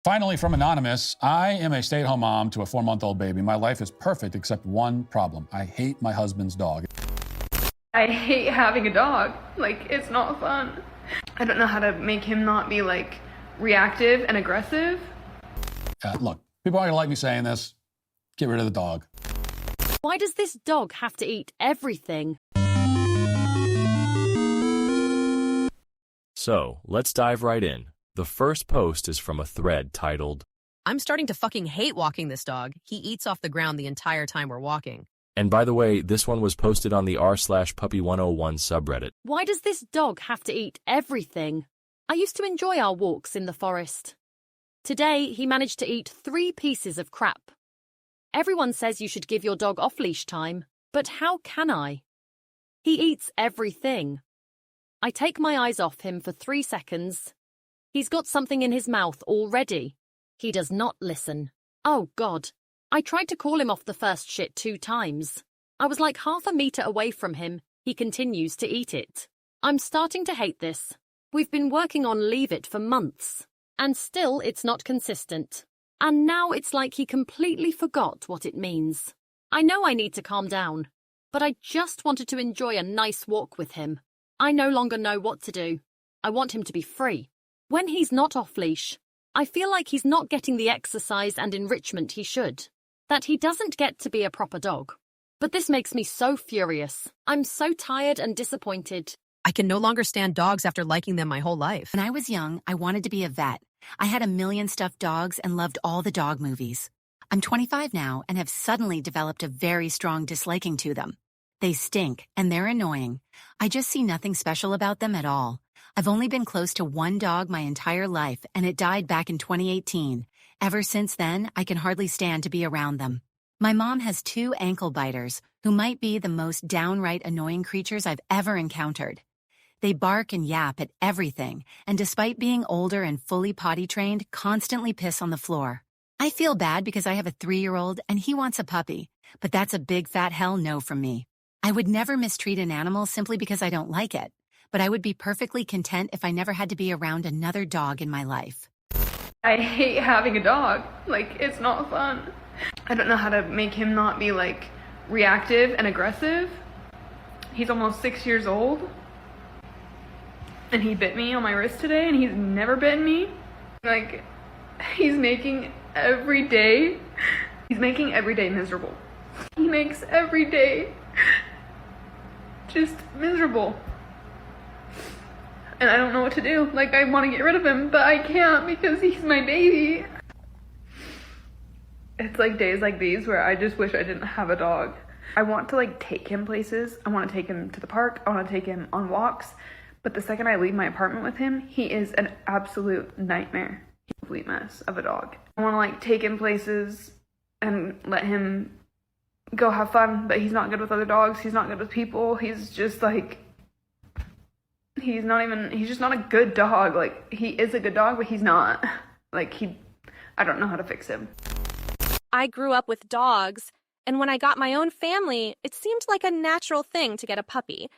Finally, from Anonymous, I am a stay-at-home mom to a 4-month-old baby. My life is perfect except one problem. I hate my husband's dog. I hate having a dog. Like, it's not fun. I don't know how to make him not be, like, reactive and aggressive. Look, people aren't going to like me saying this. Get rid of the dog. Why does this dog have to eat everything? So, let's dive right in. The first post is from a thread titled, I'm starting to fucking hate walking this dog. He eats off the ground the entire time we're walking. and by the way, this one was posted on the r/puppy101 subreddit. Why does this dog have to eat everything? I used to enjoy our walks in the forest. Today, he managed to eat 3 pieces of crap. Everyone says you should give your dog off-leash time, but how can I? He eats everything. I take my eyes off him for 3 seconds. He's got something in his mouth already. He does not listen. Oh, God. I tried to call him off the first shit 2 times. I was like half a meter away from him. He continues to eat it. I'm starting to hate this. We've been working on Leave It for months, and still it's not consistent. And now it's like he completely forgot what it means. I know I need to calm down, but I just wanted to enjoy a nice walk with him. I no longer know what to do. I want him to be free. When he's not off-leash, I feel like he's not getting the exercise and enrichment he should, that he doesn't get to be a proper dog. But this makes me so furious. I'm so tired and disappointed. I can no longer stand dogs after liking them my whole life. When I was young, I wanted to be a vet. I had a million stuffed dogs and loved all the dog movies. I'm 25 now and have suddenly developed a very strong disliking to them. They stink and they're annoying. I just see nothing special about them at all. I've only been close to one dog my entire life, and it died back in 2018. Ever since then, I can hardly stand to be around them. My mom has 2 ankle biters, who might be the most downright annoying creatures I've ever encountered. They bark and yap at everything, and despite being older and fully potty trained, constantly piss on the floor. I feel bad because I have a 3-year-old and he wants a puppy, but that's a big fat hell no from me. I would never mistreat an animal simply because I don't like it, but I would be perfectly content if I never had to be around another dog in my life. I hate having a dog. Like, it's not fun. I don't know how to make him not be, like, reactive and aggressive. He's almost 6 years old. And he bit me on my wrist today, and he's never bitten me. Like, he's making every day miserable. He makes every day just miserable. And I don't know what to do. Like, I want to get rid of him, but I can't because he's my baby. It's like days like these where I just wish I didn't have a dog. I want to, like, take him places. I want to take him to the park. I want to take him on walks. But the second I leave my apartment with him, he is an absolute nightmare. He's a complete mess of a dog. I want to, like, take him places and let him go have fun, but he's not good with other dogs. He's not good with people. He's just, like, he's just not a good dog. Like, he is a good dog, but he's not. Like, I don't know how to fix him. I grew up with dogs, and when I got my own family, it seemed like a natural thing to get a puppy.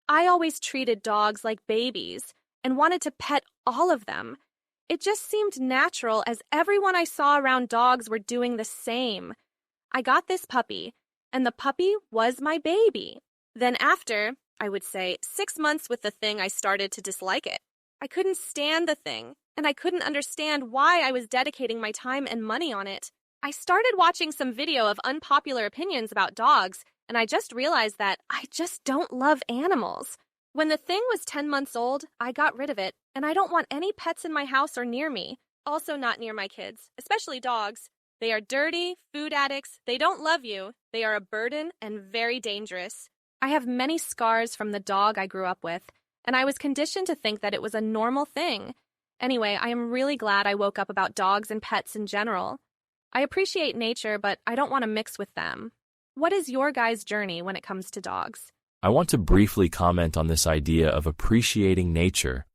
I always treated dogs like babies and wanted to pet all of them. It just seemed natural as everyone I saw around dogs were doing the same. I got this puppy, and the puppy was my baby. Then after, I would say, 6 months with the thing, I started to dislike it. I couldn't stand the thing, and I couldn't understand why I was dedicating my time and money on it. I started watching some video of unpopular opinions about dogs, and I just realized that I just don't love animals. When the thing was 10 months old, I got rid of it, and I don't want any pets in my house or near me. Also not near my kids, especially dogs. They are dirty, food addicts, they don't love you, they are a burden and very dangerous. I have many scars from the dog I grew up with, and I was conditioned to think that it was a normal thing. Anyway, I am really glad I woke up about dogs and pets in general. I appreciate nature, but I don't want to mix with them. What is your guys' journey when it comes to dogs? I want to briefly comment on this idea of appreciating nature.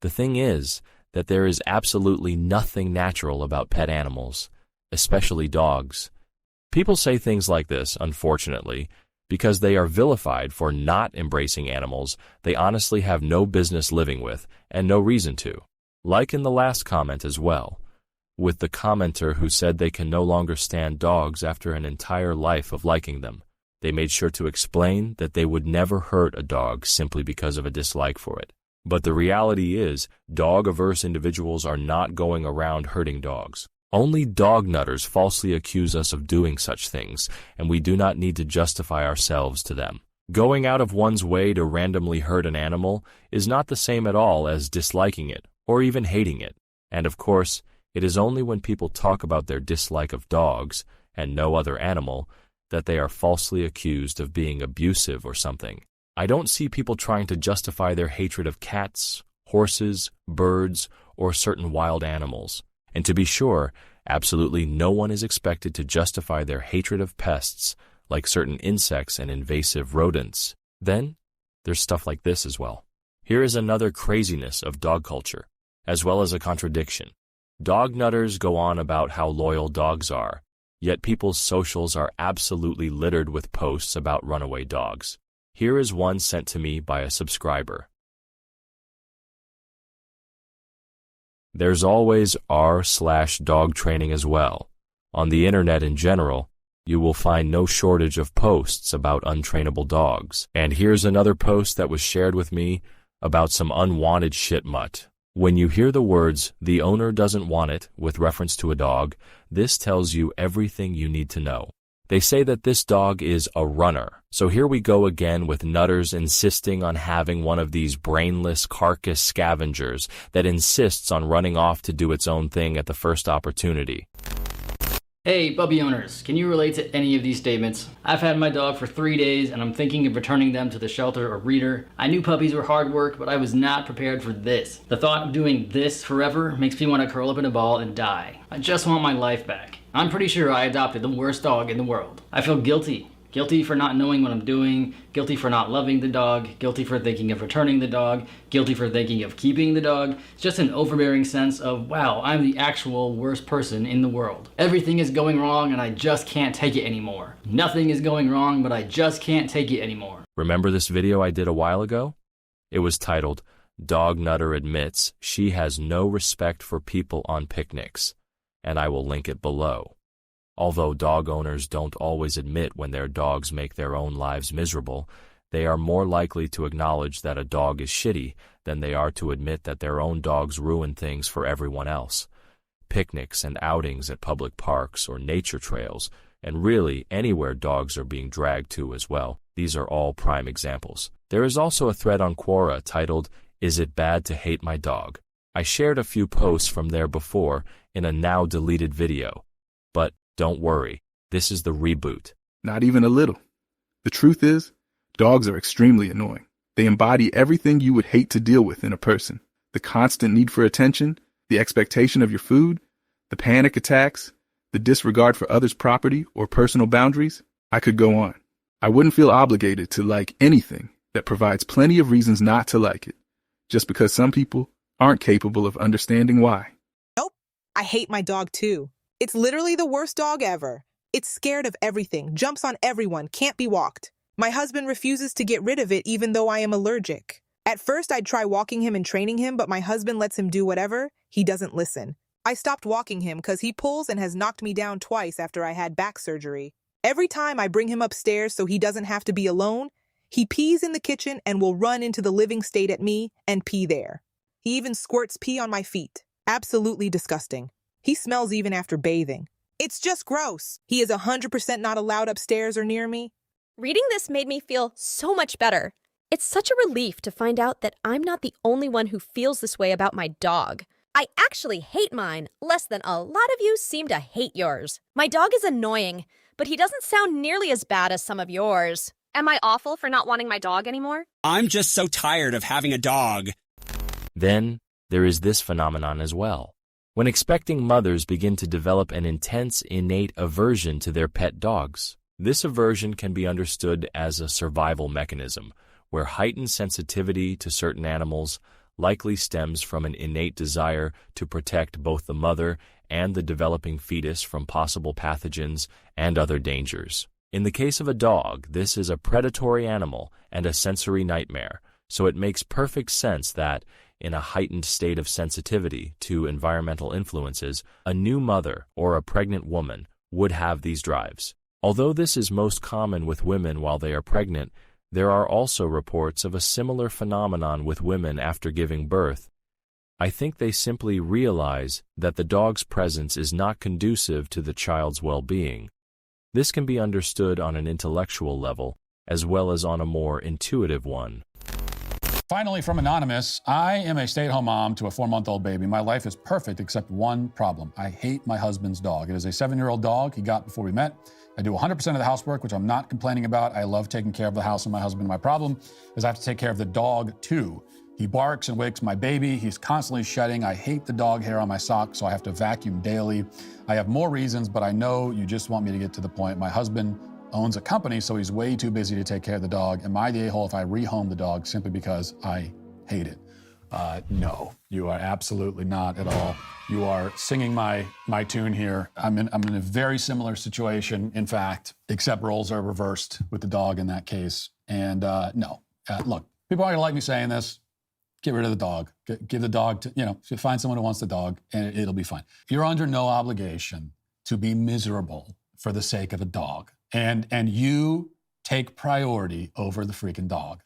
The thing is that there is absolutely nothing natural about pet animals, especially dogs. People say things like this, unfortunately, because they are vilified for not embracing animals they honestly have no business living with and no reason to, like in the last comment as well. with the commenter who said they can no longer stand dogs after an entire life of liking them. They made sure to explain that they would never hurt a dog simply because of a dislike for it. But the reality is, dog-averse individuals are not going around hurting dogs. Only dog nutters falsely accuse us of doing such things, and we do not need to justify ourselves to them. Going out of one's way to randomly hurt an animal is not the same at all as disliking it or even hating it. And of course, it is only when people talk about their dislike of dogs and no other animal that they are falsely accused of being abusive or something. I don't see people trying to justify their hatred of cats, horses, birds, or certain wild animals. And to be sure, absolutely no one is expected to justify their hatred of pests like certain insects and invasive rodents. Then, there's stuff like this as well. Here is another craziness of dog culture, as well as a contradiction. Dog nutters go on about how loyal dogs are, yet people's socials are absolutely littered with posts about runaway dogs. Here is one sent to me by a subscriber. There's always r/dog training as well. On the internet in general, you will find no shortage of posts about untrainable dogs. And here's another post that was shared with me about some unwanted shit mutt. When you hear the words, "the owner doesn't want it," with reference to a dog, this tells you everything you need to know. They say that this dog is a runner. So here we go again with nutters insisting on having one of these brainless carcass scavengers that insists on running off to do its own thing at the first opportunity. Hey, puppy owners, can you relate to any of these statements? I've had my dog for 3 days and I'm thinking of returning them to the shelter or breeder. I knew puppies were hard work, but I was not prepared for this. The thought of doing this forever makes me want to curl up in a ball and die. I just want my life back. I'm pretty sure I adopted the worst dog in the world. I feel guilty. Guilty for not knowing what I'm doing, guilty for not loving the dog, guilty for thinking of returning the dog, guilty for thinking of keeping the dog. It's just an overbearing sense of, wow, I'm the actual worst person in the world. Everything is going wrong and I just can't take it anymore. Nothing is going wrong, but I just can't take it anymore. Remember this video I did a while ago? It was titled, "Dog Nutter Admits She Has No Respect for People on Picnics," and I will link it below. Although dog owners don't always admit when their dogs make their own lives miserable, they are more likely to acknowledge that a dog is shitty than they are to admit that their own dogs ruin things for everyone else. Picnics and outings at public parks or nature trails, and really anywhere dogs are being dragged to as well. These are all prime examples. There is also a thread on Quora titled, "Is it bad to hate my dog?" I shared a few posts from there before in a now deleted video. But don't worry, this is the reboot. Not even a little. The truth is, dogs are extremely annoying. They embody everything you would hate to deal with in a person. The constant need for attention, the expectation of your food, the panic attacks, the disregard for others' property or personal boundaries. I could go on. I wouldn't feel obligated to like anything that provides plenty of reasons not to like it, just because some people aren't capable of understanding why. Nope, I hate my dog too. It's literally the worst dog ever. It's scared of everything, jumps on everyone, can't be walked. My husband refuses to get rid of it even though I am allergic. At first, I'd try walking him and training him, but my husband lets him do whatever. He doesn't listen. I stopped walking him because he pulls and has knocked me down twice after I had back surgery. Every time I bring him upstairs so he doesn't have to be alone, he pees in the kitchen and will run into the living state at me and pee there. He even squirts pee on my feet. Absolutely disgusting. He smells even after bathing. It's just gross. He is 100% not allowed upstairs or near me. Reading this made me feel so much better. It's such a relief to find out that I'm not the only one who feels this way about my dog. I actually hate mine, less than a lot of you seem to hate yours. My dog is annoying, but he doesn't sound nearly as bad as some of yours. Am I awful for not wanting my dog anymore? I'm just so tired of having a dog. Then, there is this phenomenon as well. When expecting mothers begin to develop an intense, innate aversion to their pet dogs. This aversion can be understood as a survival mechanism, where heightened sensitivity to certain animals likely stems from an innate desire to protect both the mother and the developing fetus from possible pathogens and other dangers. In the case of a dog, this is a predatory animal and a sensory nightmare, so it makes perfect sense that, in a heightened state of sensitivity to environmental influences, a new mother or a pregnant woman would have these drives. Although this is most common with women while they are pregnant, there are also reports of a similar phenomenon with women after giving birth. I think they simply realize that the dog's presence is not conducive to the child's well-being. This can be understood on an intellectual level, as well as on a more intuitive one. Finally, from Anonymous, I am a stay-at-home mom to a 4-month-old baby. My life is perfect except one problem. I hate my husband's dog. It is a 7-year-old dog he got before we met. I do 100% of the housework, which I'm not complaining about. I love taking care of the house and my husband. My problem is I have to take care of the dog, too. He barks and wakes my baby. He's constantly shedding. I hate the dog hair on my socks, so I have to vacuum daily. I have more reasons, but I know you just want me to get to the point. My husband owns a company, so he's way too busy to take care of the dog. Am I the a-hole if I rehome the dog simply because I hate it? No, you are absolutely not at all. You are singing my tune here. I'm in a very similar situation, in fact, except roles are reversed with the dog in that case. And no, look, people aren't gonna like me saying this. Get rid of the dog. Give the dog to, find someone who wants the dog, and it'll be fine. You're under no obligation to be miserable for the sake of a dog. And you take priority over the freaking dog.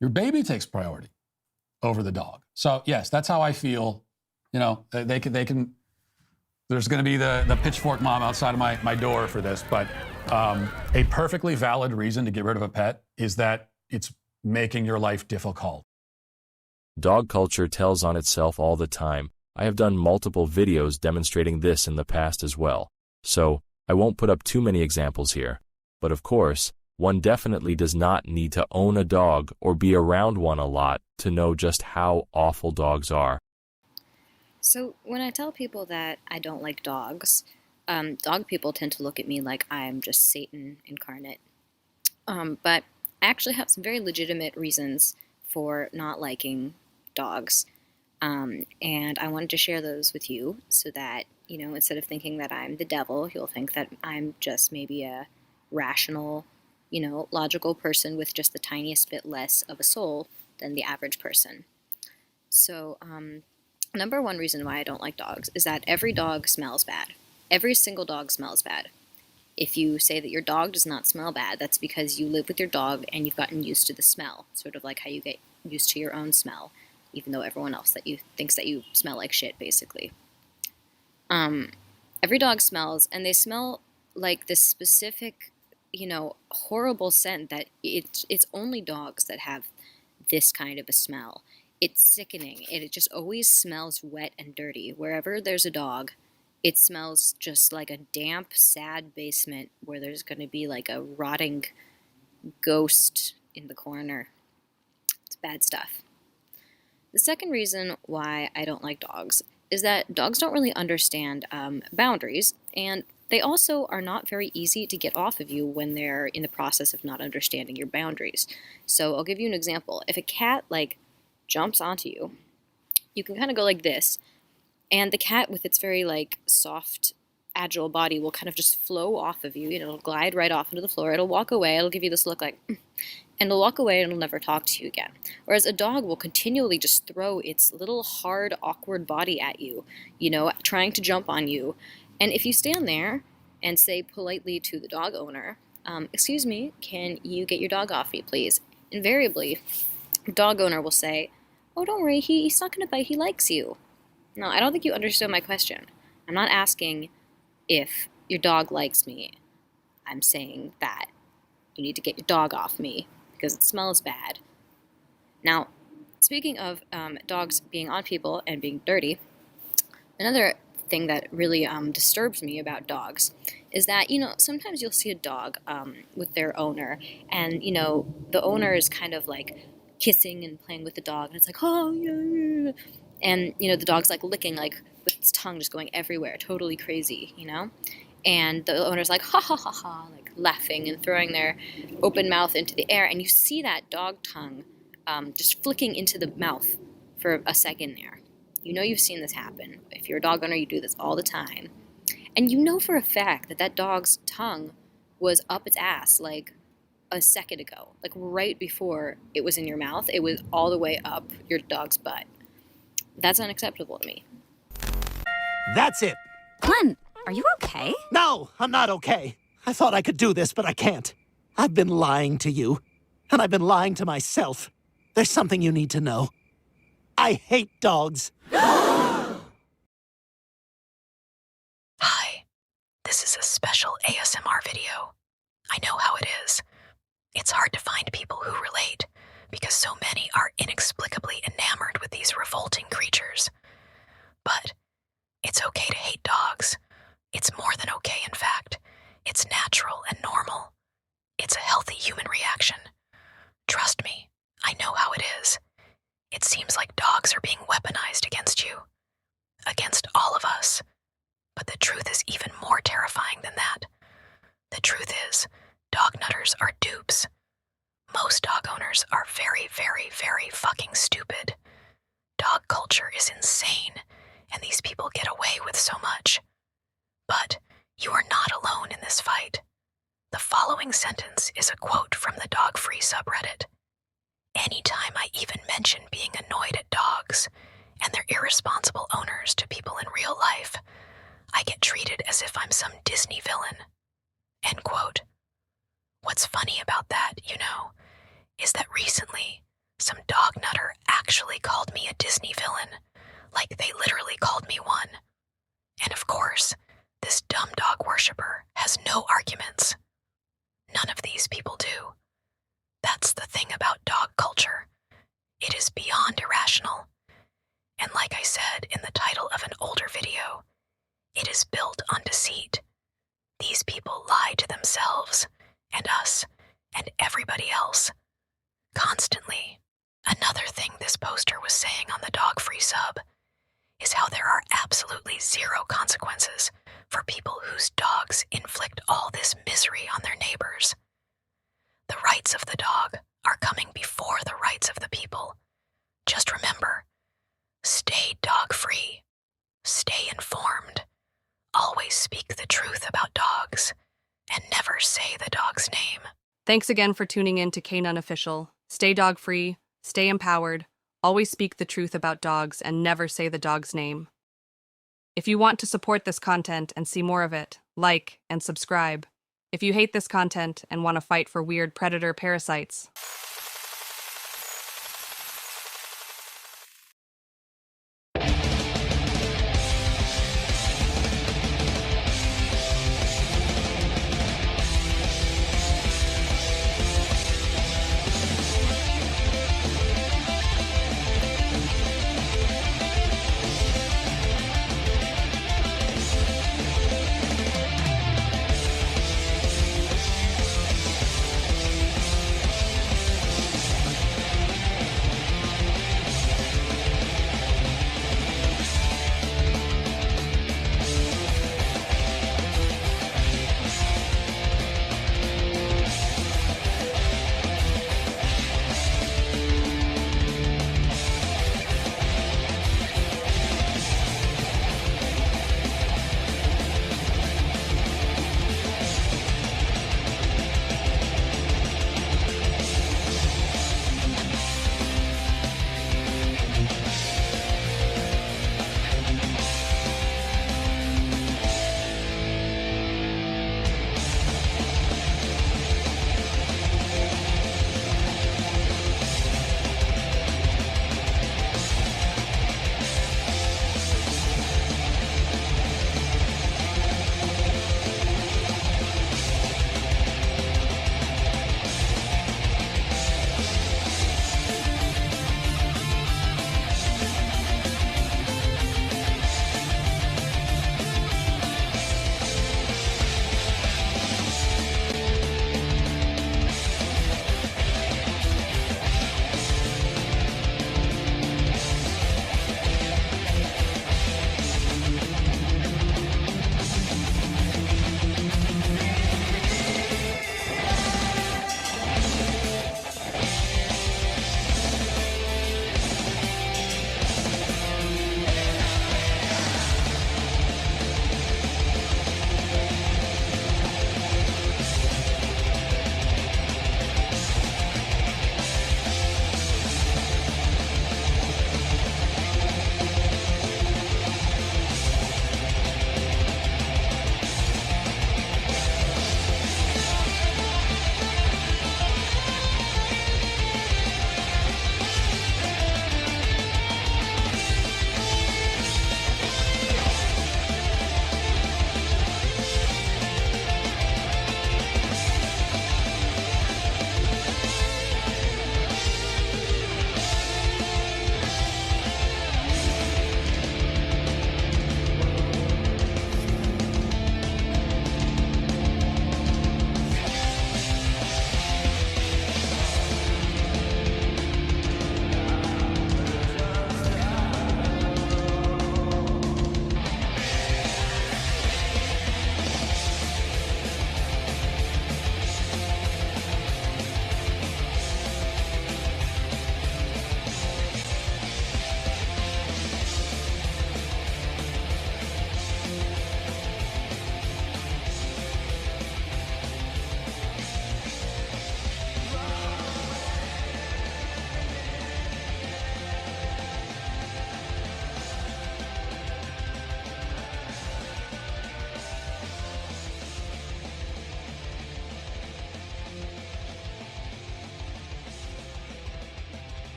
Your baby takes priority over the dog. So yes, that's how I feel. They can. There's going to be the pitchfork mom outside of my door for this, but a perfectly valid reason to get rid of a pet is that it's making your life difficult. Dog culture tells on itself all the time. I have done multiple videos demonstrating this in the past as well, so I won't put up too many examples here. But of course, one definitely does not need to own a dog or be around one a lot to know just how awful dogs are. So when I tell people that I don't like dogs, dog people tend to look at me like I'm just Satan incarnate. But I actually have some very legitimate reasons for not liking dogs. And I wanted to share those with you so that, instead of thinking that I'm the devil, you'll think that I'm just maybe a rational, logical person with just the tiniest bit less of a soul than the average person. So, number one reason why I don't like dogs is that every dog smells bad. Every single dog smells bad. If you say that your dog does not smell bad, that's because you live with your dog and you've gotten used to the smell, sort of like how you get used to your own smell, even though everyone else that you thinks that you smell like shit, basically. Every dog smells, and they smell like this specific, horrible scent that it's only dogs that have this kind of a smell. It's sickening. It just always smells wet and dirty. Wherever there's a dog, it smells just like a damp, sad basement where there's going to be like a rotting ghost in the corner. It's bad stuff. The second reason why I don't like dogs is that dogs don't really understand boundaries, and they also are not very easy to get off of you when they're in the process of not understanding your boundaries. So I'll give you an example. If a cat, jumps onto you, you can kind of go like this, and the cat with its very, soft, agile body will kind of just flow off of you. It'll glide right off into the floor. It'll walk away. It'll give you this look like, and it'll walk away and it'll never talk to you again. Whereas a dog will continually just throw its little hard, awkward body at you, trying to jump on you. And if you stand there and say politely to the dog owner, excuse me, can you get your dog off me, please? Invariably, the dog owner will say, oh, don't worry, he's not going to bite, he likes you. No, I don't think you understood my question. I'm not asking if your dog likes me. I'm saying that you need to get your dog off me because it smells bad. Now, speaking of dogs being on people and being dirty, another thing that really disturbs me about dogs is that, sometimes you'll see a dog with their owner, and, the owner is kind of kissing and playing with the dog, and it's like, oh, yeah. And, the dog's licking, with its tongue just going everywhere, totally crazy, And the owner's like, ha ha ha ha, laughing and throwing their open mouth into the air, and you see that dog tongue just flicking into the mouth for a second there. You've seen this happen. If you're a dog owner, you do this all the time. And for a fact that dog's tongue was up its ass a second ago. Right before it was in your mouth, it was all the way up your dog's butt. That's unacceptable to me. That's it. Glenn, are you okay? No, I'm not okay. I thought I could do this, but I can't. I've been lying to you, and I've been lying to myself. There's something you need to know. I hate dogs. Hi. This is a special ASMR video. I know how it is. It's hard to find people who relate, because so many are inexplicably enamored with these revolting creatures. But it's okay to hate dogs. It's more than okay, in fact. It's natural and normal. It's a healthy human reaction. Trust me, I know how it is. It seems like dogs are being weaponized against you. Against all of us. But the truth is even more terrifying than that. The truth is, dog nutters are dupes. Most dog owners are very, very, very fucking stupid. Dog culture is insane, and these people get away with so much. But you are not alone in this fight. The following sentence is a quote from the Dog Free subreddit. Anytime I even mention being annoyed at dogs and their irresponsible owners to people in real life, I get treated as if I'm some Disney villain. End quote. What's funny about that, you know, is that recently some dog nutter actually called me a Disney villain, like they literally called me one. And of course, this dumb dog worshiper has no arguments. None of these people do. That's the thing about dog culture. It is beyond irrational. And like I said in the title of an older video, it is built on deceit. These people lie to themselves, and us, and everybody else. Constantly. Another thing this poster was saying on the Dog Free sub is how there are absolutely zero consequences for people whose dogs inflict all this misery on their neighbors. The rights of the dog are coming before the rights of the people. Just remember, stay dog free. Stay informed. Always speak the truth about dogs, and never say the dog's name. Thanks again for tuning in to Canine Official. Stay dog free, stay empowered, always speak the truth about dogs, and never say the dog's name. If you want to support this content and see more of it, like and subscribe. If you hate this content and want to fight for weird predator parasites,